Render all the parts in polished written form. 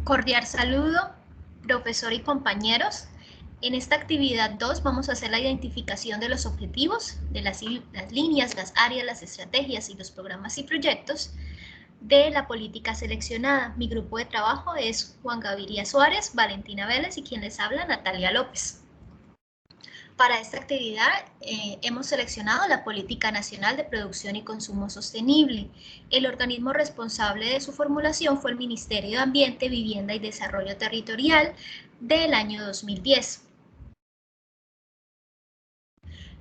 Cordial saludo, profesor y compañeros. En esta actividad 2 vamos a hacer la identificación de los objetivos, de las líneas, las áreas, las estrategias y los programas y proyectos de la política seleccionada. Mi grupo de trabajo es Juan Gaviria Suárez, Valentina Vélez y quien les habla, Natalia López. Para esta actividad hemos seleccionado la Política Nacional de Producción y Consumo Sostenible. El organismo responsable de su formulación fue el Ministerio de Ambiente, Vivienda y Desarrollo Territorial del año 2010.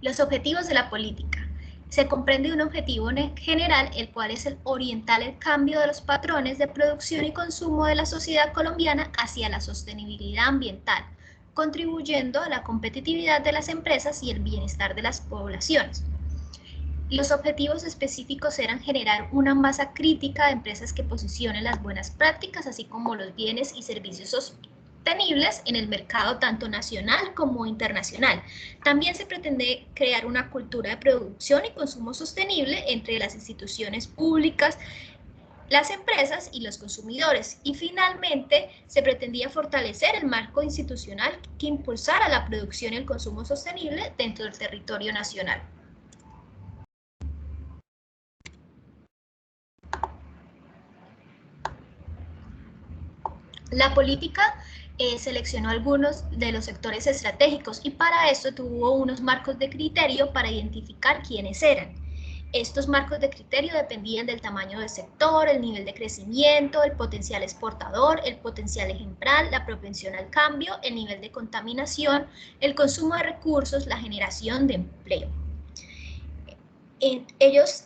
Los objetivos de la política. Se comprende un objetivo general, el cual es el orientar el cambio de los patrones de producción y consumo de la sociedad colombiana hacia la sostenibilidad ambiental, contribuyendo a la competitividad de las empresas y el bienestar de las poblaciones. Los objetivos específicos eran generar una masa crítica de empresas que posicionen las buenas prácticas, así como los bienes y servicios sostenibles en el mercado tanto nacional como internacional. También se pretende crear una cultura de producción y consumo sostenible entre las instituciones públicas, las empresas y los consumidores. Y finalmente, se pretendía fortalecer el marco institucional que impulsara la producción y el consumo sostenible dentro del territorio nacional. La política seleccionó algunos de los sectores estratégicos y para esto tuvo unos marcos de criterio para identificar quiénes eran. Estos marcos de criterio dependían del tamaño del sector, el nivel de crecimiento, el potencial exportador, el potencial ejemplar, la propensión al cambio, el nivel de contaminación, el consumo de recursos, la generación de empleo. Ellos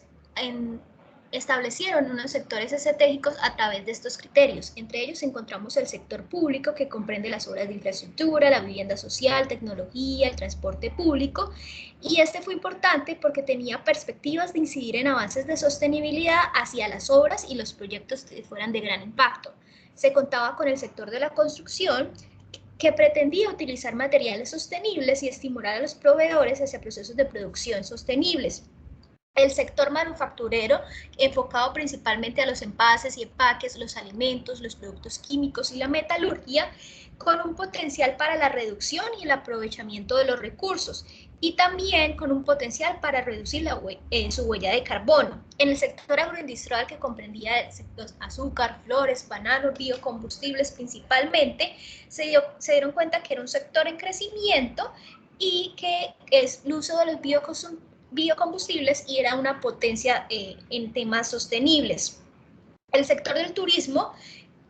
establecieron unos sectores estratégicos a través de estos criterios. Entre ellos encontramos el sector público, que comprende las obras de infraestructura, la vivienda social, tecnología, el transporte público, y este fue importante porque tenía perspectivas de incidir en avances de sostenibilidad hacia las obras y los proyectos que fueran de gran impacto. Se contaba con el sector de la construcción, que pretendía utilizar materiales sostenibles y estimular a los proveedores hacia procesos de producción sostenibles. El sector manufacturero, enfocado principalmente a los envases y empaques, los alimentos, los productos químicos y la metalurgia, con un potencial para la reducción y el aprovechamiento de los recursos, y también con un potencial para reducir su huella de carbono. En el sector agroindustrial, que comprendía el sector azúcar, flores, bananos, biocombustibles principalmente, se dieron cuenta que era un sector en crecimiento y que es el uso de los biocombustibles y era una potencia en temas sostenibles. El sector del turismo,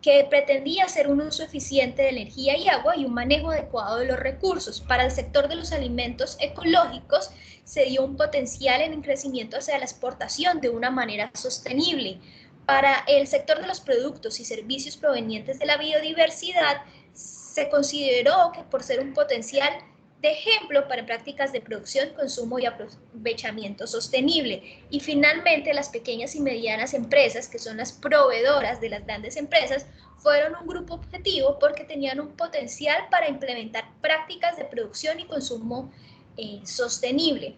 que pretendía hacer un uso eficiente de energía y agua y un manejo adecuado de los recursos. Para el sector de los alimentos ecológicos se dio un potencial en el crecimiento hacia la exportación de una manera sostenible. Para el sector de los productos y servicios provenientes de la biodiversidad, se consideró que por ser un potencial de ejemplo para prácticas de producción, consumo y aprovechamiento sostenible. Y finalmente, las pequeñas y medianas empresas, que son las proveedoras de las grandes empresas, fueron un grupo objetivo porque tenían un potencial para implementar prácticas de producción y consumo sostenible.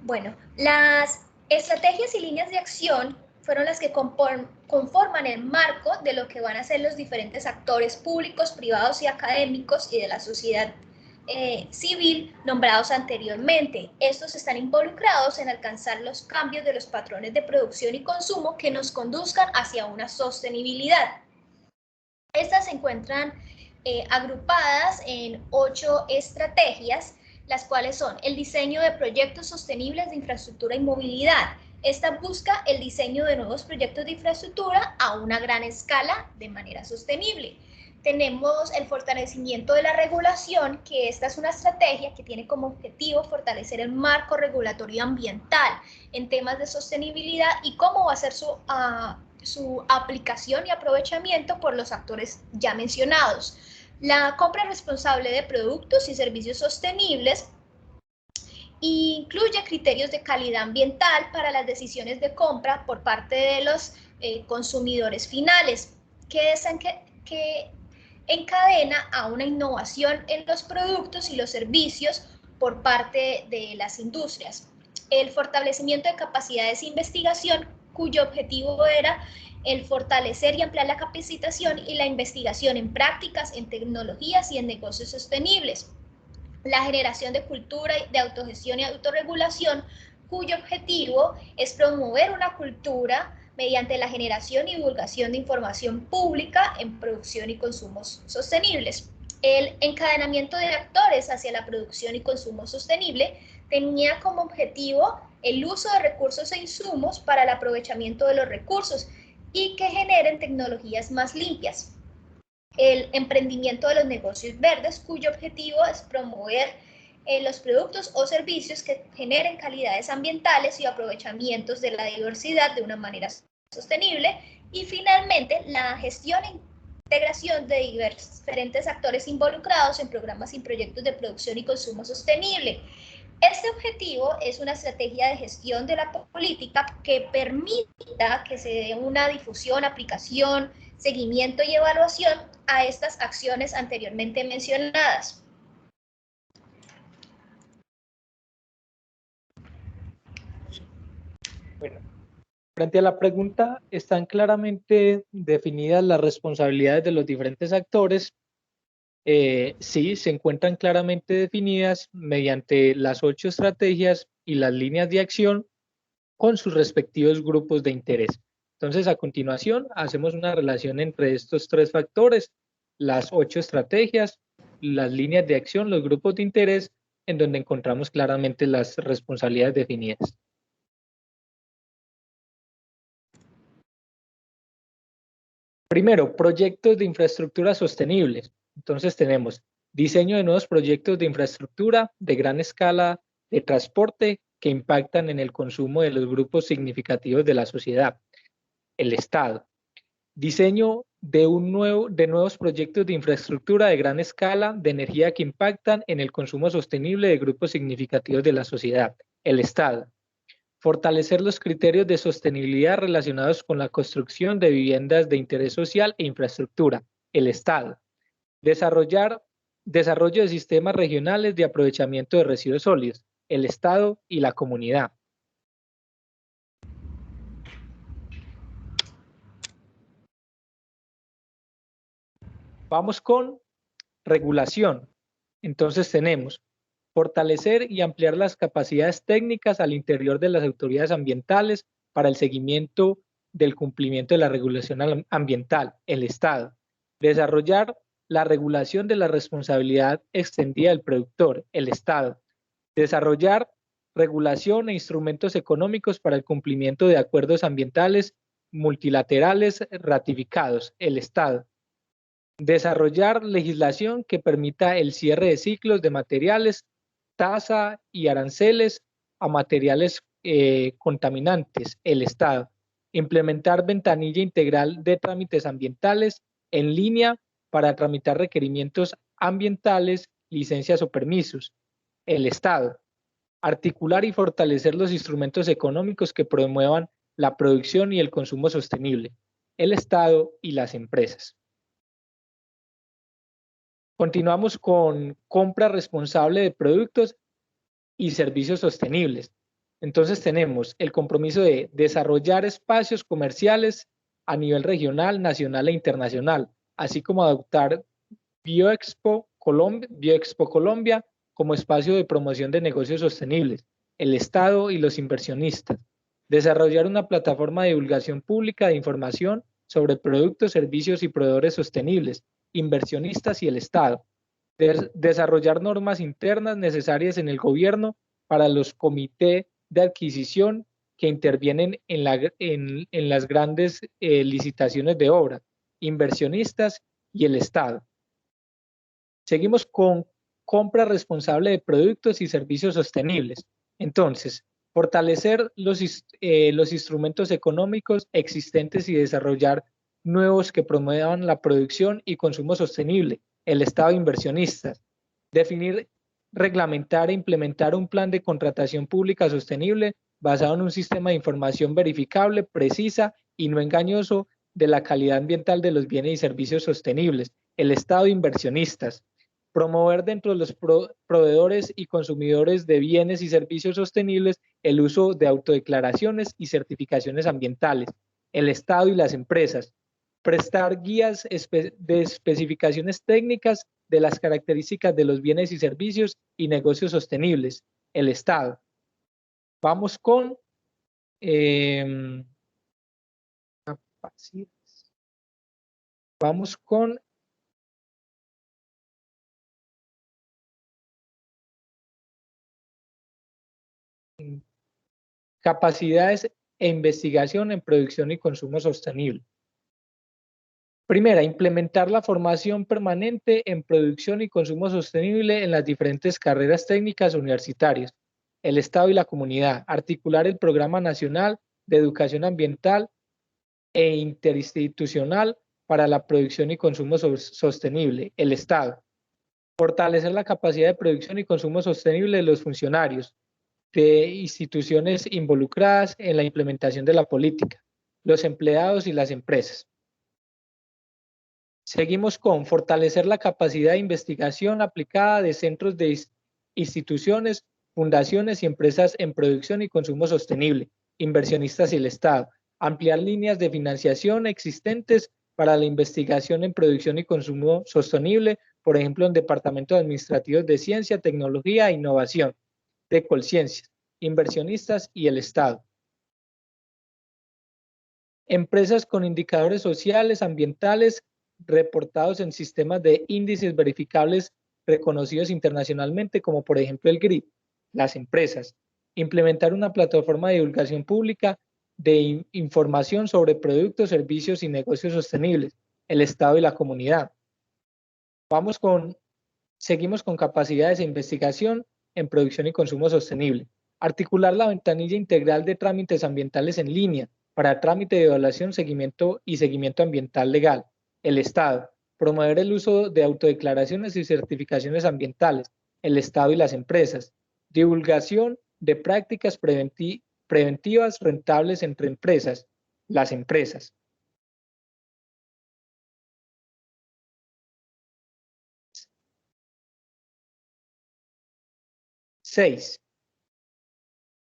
Bueno, las estrategias y líneas de acción fueron las que conforman el marco de lo que van a ser los diferentes actores públicos, privados y académicos y de la sociedad civil nombrados anteriormente. Estos están involucrados en alcanzar los cambios de los patrones de producción y consumo que nos conduzcan hacia una sostenibilidad. Estas se encuentran agrupadas en 8 estrategias, las cuales son el diseño de proyectos sostenibles de infraestructura y movilidad. Esta busca el diseño de nuevos proyectos de infraestructura a una gran escala de manera sostenible. Tenemos el fortalecimiento de la regulación, que esta es una estrategia que tiene como objetivo fortalecer el marco regulatorio ambiental en temas de sostenibilidad y cómo va a ser su aplicación y aprovechamiento por los actores ya mencionados. La compra responsable de productos y servicios sostenibles incluye criterios de calidad ambiental para las decisiones de compra por parte de los consumidores finales, que encadena a una innovación en los productos y los servicios por parte de las industrias. el fortalecimiento de capacidades de investigación, cuyo objetivo era el fortalecer y ampliar la capacitación y la investigación en prácticas, en tecnologías y en negocios sostenibles. La generación de cultura de autogestión y autorregulación, cuyo objetivo es promover una cultura mediante la generación y divulgación de información pública en producción y consumos sostenibles. El encadenamiento de actores hacia la producción y consumo sostenible tenía como objetivo el uso de recursos e insumos para el aprovechamiento de los recursos y que generen tecnologías más limpias. El emprendimiento de los negocios verdes, cuyo objetivo es promover los productos o servicios que generen calidades ambientales y aprovechamientos de la diversidad de una manera sostenible. Y finalmente, la gestión e integración de diferentes actores involucrados en programas y proyectos de producción y consumo sostenible. Este objetivo es una estrategia de gestión de la política que permita que se dé una difusión, aplicación, seguimiento y evaluación a estas acciones anteriormente mencionadas. Bueno, frente a la pregunta, están claramente definidas las responsabilidades de los diferentes actores. Sí, se encuentran claramente definidas mediante las 8 estrategias y las líneas de acción con sus respectivos grupos de interés. Entonces, a continuación, hacemos una relación entre estos 3 factores, las 8 estrategias, las líneas de acción, los grupos de interés, en donde encontramos claramente las responsabilidades definidas. Primero, proyectos de infraestructura sostenibles. Entonces tenemos diseño de nuevos proyectos de infraestructura de gran escala de transporte que impactan en el consumo de los grupos significativos de la sociedad. El Estado. Diseño de nuevos proyectos de infraestructura de gran escala de energía que impactan en el consumo sostenible de grupos significativos de la sociedad. El Estado. Fortalecer los criterios de sostenibilidad relacionados con la construcción de viviendas de interés social e infraestructura. El Estado. Desarrollo de sistemas regionales de aprovechamiento de residuos sólidos. El Estado y la comunidad. Vamos con regulación. Entonces tenemos fortalecer y ampliar las capacidades técnicas al interior de las autoridades ambientales para el seguimiento del cumplimiento de la regulación ambiental, el Estado. Desarrollar la regulación de la responsabilidad extendida del productor, el Estado. Desarrollar regulación e instrumentos económicos para el cumplimiento de acuerdos ambientales multilaterales ratificados, el Estado. Desarrollar legislación que permita el cierre de ciclos de materiales, tasa y aranceles a materiales contaminantes, el Estado. Implementar ventanilla integral de trámites ambientales en línea para tramitar requerimientos ambientales, licencias o permisos, el Estado. Articular y fortalecer los instrumentos económicos que promuevan la producción y el consumo sostenible, el Estado y las empresas. Continuamos con compra responsable de productos y servicios sostenibles. Entonces tenemos el compromiso de desarrollar espacios comerciales a nivel regional, nacional e internacional, así como adoptar Bioexpo Colombia como espacio de promoción de negocios sostenibles, el Estado y los inversionistas. Desarrollar una plataforma de divulgación pública de información sobre productos, servicios y proveedores sostenibles, inversionistas y el Estado. Desarrollar normas internas necesarias en el gobierno para los comités de adquisición que intervienen en las grandes licitaciones de obra, inversionistas y el Estado. Seguimos con compra responsable de productos y servicios sostenibles. Entonces, fortalecer los instrumentos económicos existentes y desarrollar nuevos que promuevan la producción y consumo sostenible, el Estado inversionista. Definir, reglamentar e implementar un plan de contratación pública sostenible basado en un sistema de información verificable, precisa y no engañoso de la calidad ambiental de los bienes y servicios sostenibles, el Estado inversionistas. Promover dentro de los proveedores y consumidores de bienes y servicios sostenibles el uso de autodeclaraciones y certificaciones ambientales, el Estado y las empresas, prestar guías de especificaciones técnicas de las características de los bienes y servicios y negocios sostenibles, el Estado. Vamos con vamos con capacidades e investigación en producción y consumo sostenible. Primera, implementar la formación permanente en producción y consumo sostenible en las diferentes carreras técnicas universitarias, el Estado y la comunidad. Articular el Programa Nacional de Educación Ambiental e Interinstitucional para la Producción y Consumo Sostenible, el Estado. Fortalecer la capacidad de producción y consumo sostenible de los funcionarios, de instituciones involucradas en la implementación de la política, los empleados y las empresas. Seguimos con fortalecer la capacidad de investigación aplicada de centros de instituciones, fundaciones y empresas en producción y consumo sostenible, inversionistas y el Estado. Ampliar líneas de financiación existentes para la investigación en producción y consumo sostenible, por ejemplo, en departamentos administrativos de ciencia, tecnología e innovación, de Colciencias, inversionistas y el Estado. Empresas con indicadores sociales, ambientales, reportados en sistemas de índices verificables reconocidos internacionalmente, como por ejemplo el GRI. Las empresas. Implementar una plataforma de divulgación pública de información sobre productos, servicios y negocios sostenibles, el Estado y la comunidad. Seguimos con capacidades de investigación en producción y consumo sostenible. Articular la ventanilla integral de trámites ambientales en línea para trámite de evaluación, seguimiento y seguimiento ambiental legal. El Estado. Promover el uso de autodeclaraciones y certificaciones ambientales. El Estado y las empresas. Divulgación de prácticas preventivas rentables entre empresas. Las empresas. Seis.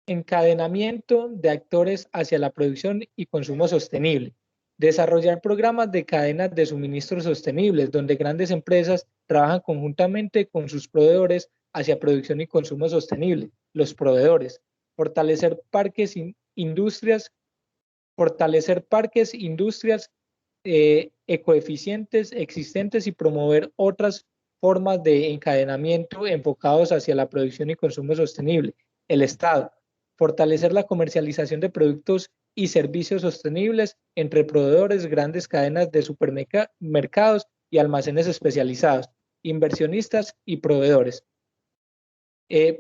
Encadenamiento de actores hacia la producción y consumo sostenible. Desarrollar programas de cadenas de suministro sostenibles, donde grandes empresas trabajan conjuntamente con sus proveedores hacia producción y consumo sostenible, los proveedores. Fortalecer parques, industrias ecoeficientes existentes y promover otras formas de encadenamiento enfocados hacia la producción y consumo sostenible. El Estado. Fortalecer la comercialización de productos y servicios sostenibles entre proveedores, grandes cadenas de supermercados y almacenes especializados, inversionistas y proveedores.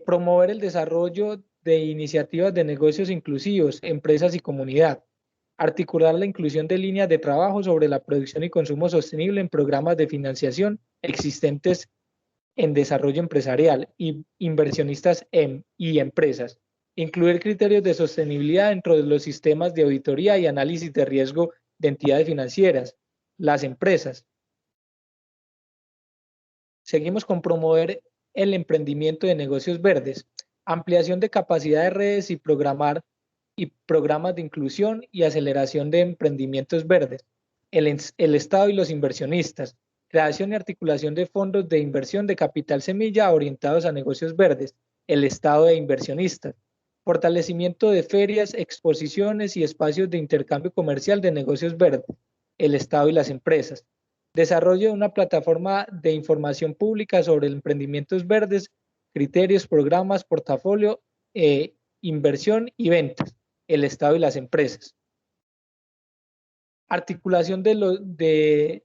Promover el desarrollo de iniciativas de negocios inclusivos, empresas y comunidad. Articular la inclusión de líneas de trabajo sobre la producción y consumo sostenible en programas de financiación existentes en desarrollo empresarial y inversionistas y empresas. Incluir criterios de sostenibilidad dentro de los sistemas de auditoría y análisis de riesgo de entidades financieras, las empresas. Seguimos con promover el emprendimiento de negocios verdes, ampliación de capacidad de redes y programas de inclusión y aceleración de emprendimientos verdes, el Estado y los inversionistas, creación y articulación de fondos de inversión de capital semilla orientados a negocios verdes, el Estado e inversionistas, fortalecimiento de ferias, exposiciones y espacios de intercambio comercial de negocios verdes, el Estado y las empresas, desarrollo de una plataforma de información pública sobre emprendimientos verdes, criterios, programas, portafolio, inversión y ventas, el Estado y las empresas. Articulación de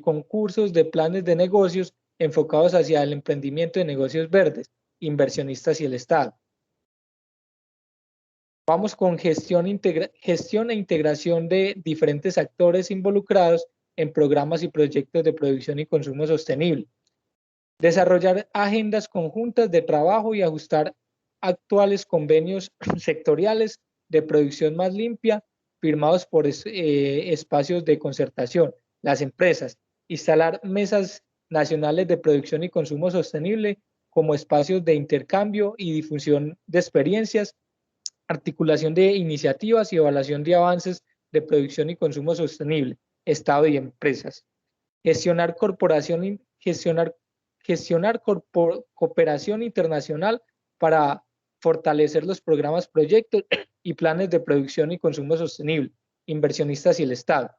concursos, de planes de negocios enfocados hacia el emprendimiento de negocios verdes, inversionistas y el Estado. Vamos con gestión e integración de diferentes actores involucrados en programas y proyectos de producción y consumo sostenible. Desarrollar agendas conjuntas de trabajo y ajustar actuales convenios sectoriales de producción más limpia firmados por espacios de concertación. Las empresas. Instalar mesas nacionales de producción y consumo sostenible como espacios de intercambio y difusión de experiencias articulación de iniciativas y evaluación de avances de producción y consumo sostenible, Estado y empresas. Gestionar cooperación internacional para fortalecer los programas, proyectos y planes de producción y consumo sostenible, inversionistas y el Estado.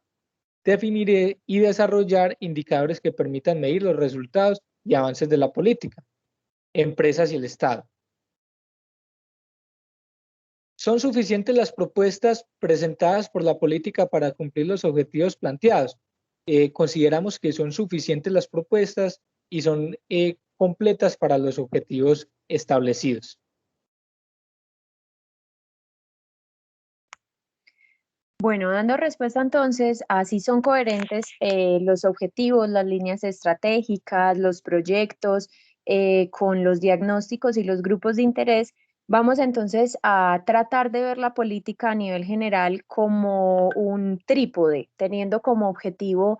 Definir y desarrollar indicadores que permitan medir los resultados y avances de la política, empresas y el Estado. ¿Son suficientes las propuestas presentadas por la política para cumplir los objetivos planteados? Consideramos que son suficientes las propuestas y son completas para los objetivos establecidos. Bueno, dando respuesta entonces, así son coherentes los objetivos, las líneas estratégicas, los proyectos, con los diagnósticos y los grupos de interés. Vamos entonces a tratar de ver la política a nivel general como un trípode, teniendo como objetivo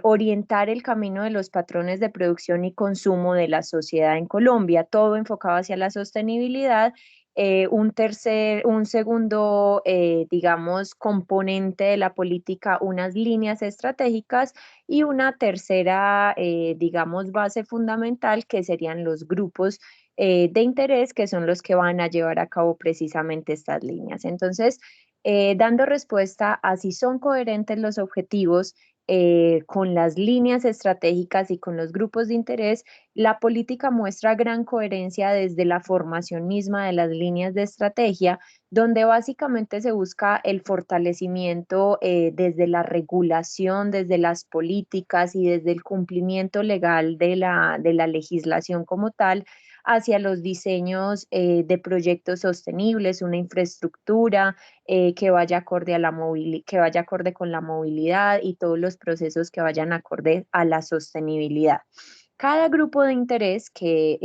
orientar el camino de los patrones de producción y consumo de la sociedad en Colombia, todo enfocado hacia la sostenibilidad. Un segundo, digamos, componente de la política, unas líneas estratégicas, y una tercera, digamos, base fundamental, que serían los grupos de interés, que son los que van a llevar a cabo precisamente estas líneas. Entonces, dando respuesta a si son coherentes los objetivos con las líneas estratégicas y con los grupos de interés, la política muestra gran coherencia desde la formación misma de las líneas de estrategia, donde básicamente se busca el fortalecimiento desde la regulación, desde las políticas y desde el cumplimiento legal de la legislación como tal, hacia los diseños de proyectos sostenibles, una infraestructura que vaya acorde a que vaya acorde con la movilidad y todos los procesos que vayan acorde a la sostenibilidad. Cada grupo de interés que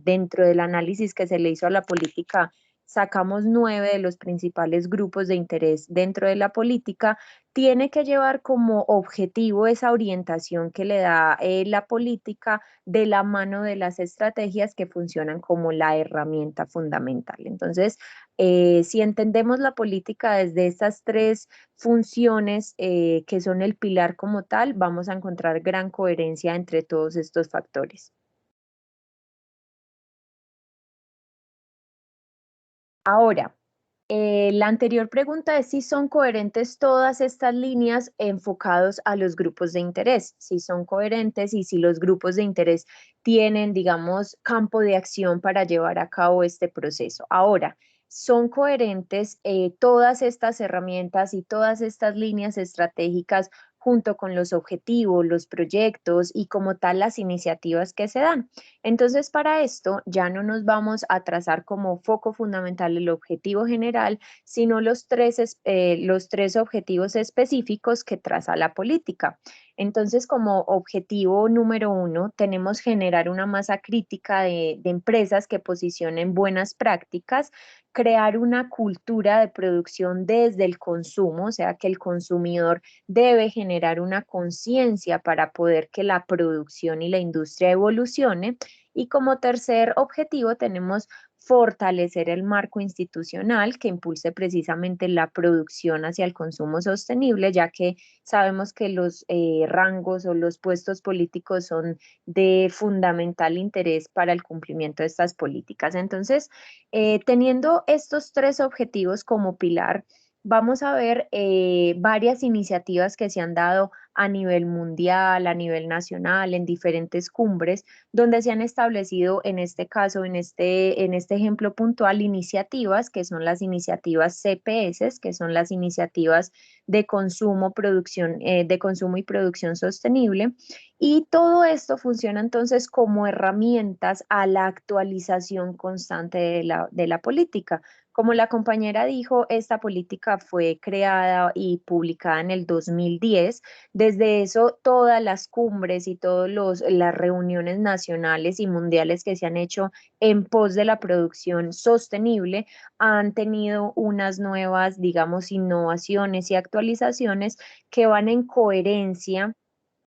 dentro del análisis que se le hizo a la política, sacamos 9 de los principales grupos de interés dentro de la política, tiene que llevar como objetivo esa orientación que le da la política de la mano de las estrategias que funcionan como la herramienta fundamental. Entonces, si entendemos la política desde estas tres funciones que son el pilar como tal, vamos a encontrar gran coherencia entre todos estos factores. Ahora, la anterior pregunta es si son coherentes todas estas líneas enfocados a los grupos de interés, si son coherentes y si los grupos de interés tienen, digamos, campo de acción para llevar a cabo este proceso. Ahora, son coherentes todas estas herramientas y todas estas líneas estratégicas junto con los objetivos, los proyectos y como tal las iniciativas que se dan. Entonces, para esto ya no nos vamos a trazar como foco fundamental el objetivo general, sino los tres objetivos específicos que traza la política. Entonces, como objetivo número 1, tenemos generar una masa crítica de empresas que posicionen buenas prácticas, crear una cultura de producción desde el consumo, o sea, que el consumidor debe generar una conciencia para poder que la producción y la industria evolucione. Y como tercer objetivo tenemos fortalecer el marco institucional que impulse precisamente la producción hacia el consumo sostenible, ya que sabemos que los rangos o los puestos políticos son de fundamental interés para el cumplimiento de estas políticas. Entonces, teniendo estos tres objetivos como pilar, vamos a ver varias iniciativas que se han dado a nivel mundial, a nivel nacional, en diferentes cumbres, donde se han establecido, en este caso, en este ejemplo puntual, iniciativas que son las iniciativas CPS, que son las iniciativas de consumo, de consumo y producción sostenible. Y todo esto funciona entonces como herramientas a la actualización constante de la política. Como la compañera dijo, esta política fue creada y publicada en el 2010. Desde eso, todas las cumbres y todas las reuniones nacionales y mundiales que se han hecho en pos de la producción sostenible han tenido unas nuevas, digamos, innovaciones y actualizaciones que van en coherencia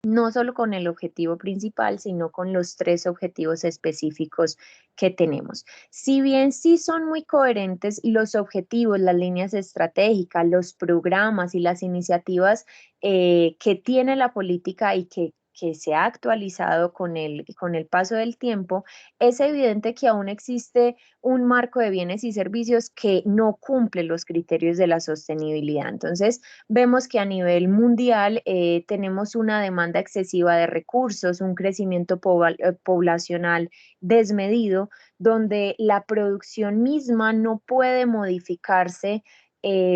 no solo con el objetivo principal, sino con los 3 objetivos específicos que tenemos. Si bien sí son muy coherentes los objetivos, las líneas estratégicas, los programas y las iniciativas que tiene la política y que se ha actualizado con el paso del tiempo, es evidente que aún existe un marco de bienes y servicios que no cumple los criterios de la sostenibilidad. Entonces, vemos que a nivel mundial tenemos una demanda excesiva de recursos, un crecimiento poblacional desmedido, donde la producción misma no puede modificarse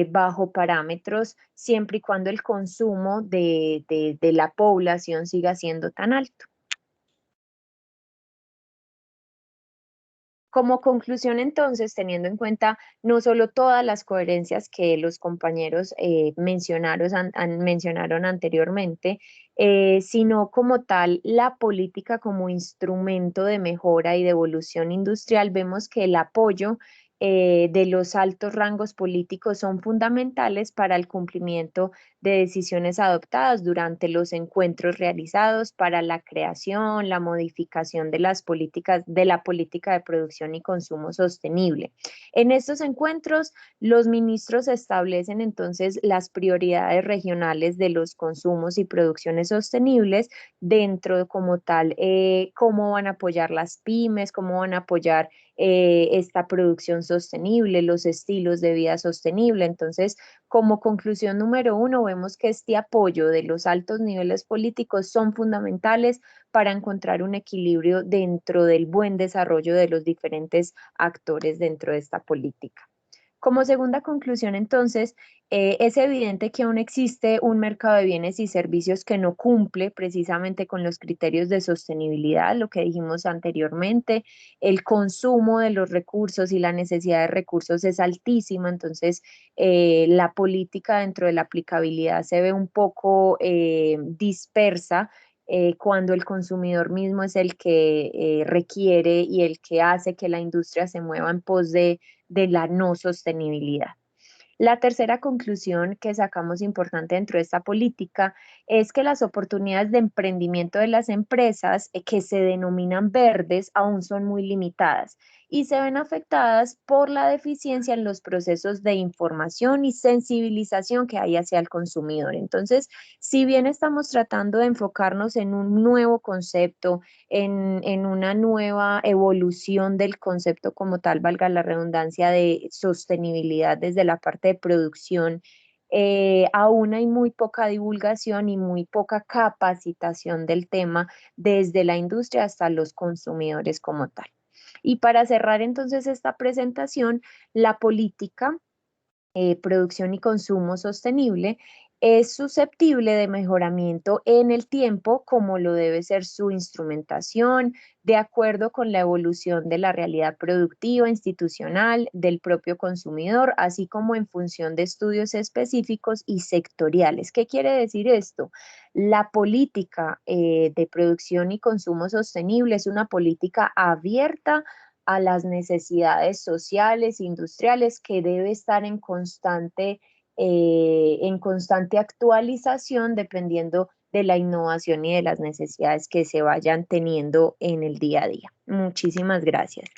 bajo parámetros siempre y cuando el consumo de la población siga siendo tan alto. Como conclusión, entonces, teniendo en cuenta no solo todas las coherencias que los compañeros mencionaron anteriormente, sino como tal la política como instrumento de mejora y de evolución industrial, vemos que el apoyo de los altos rangos políticos son fundamentales para el cumplimiento de decisiones adoptadas durante los encuentros realizados para la creación, la modificación de las políticas, de la política de producción y consumo sostenible. En estos encuentros, los ministros establecen entonces las prioridades regionales de los consumos y producciones sostenibles dentro como tal, cómo van a apoyar las pymes, cómo van a apoyar esta producción sostenible, los estilos de vida sostenible. Entonces, como conclusión número 1, vemos que este apoyo de los altos niveles políticos son fundamentales para encontrar un equilibrio dentro del buen desarrollo de los diferentes actores dentro de esta política. Como segunda conclusión, entonces, es evidente que aún existe un mercado de bienes y servicios que no cumple precisamente con los criterios de sostenibilidad, lo que dijimos anteriormente. El consumo de los recursos y la necesidad de recursos es altísima, entonces la política dentro de la aplicabilidad se ve un poco dispersa cuando el consumidor mismo es el que requiere y el que hace que la industria se mueva en pos de la no sostenibilidad. La tercera conclusión que sacamos importante dentro de esta política es que las oportunidades de emprendimiento de las empresas que se denominan verdes aún son muy limitadas y se ven afectadas por la deficiencia en los procesos de información y sensibilización que hay hacia el consumidor. Entonces, si bien estamos tratando de enfocarnos en un nuevo concepto, en una nueva evolución del concepto como tal, valga la redundancia, de sostenibilidad desde la parte de producción, aún hay muy poca divulgación y muy poca capacitación del tema desde la industria hasta los consumidores como tal. Y para cerrar entonces esta presentación, la política producción y consumo sostenible es susceptible de mejoramiento en el tiempo, como lo debe ser su instrumentación, de acuerdo con la evolución de la realidad productiva, institucional, del propio consumidor, así como en función de estudios específicos y sectoriales. ¿Qué quiere decir esto? La política de producción y consumo sostenible es una política abierta a las necesidades sociales, industriales, que debe estar en constante actualización dependiendo de la innovación y de las necesidades que se vayan teniendo en el día a día. Muchísimas gracias.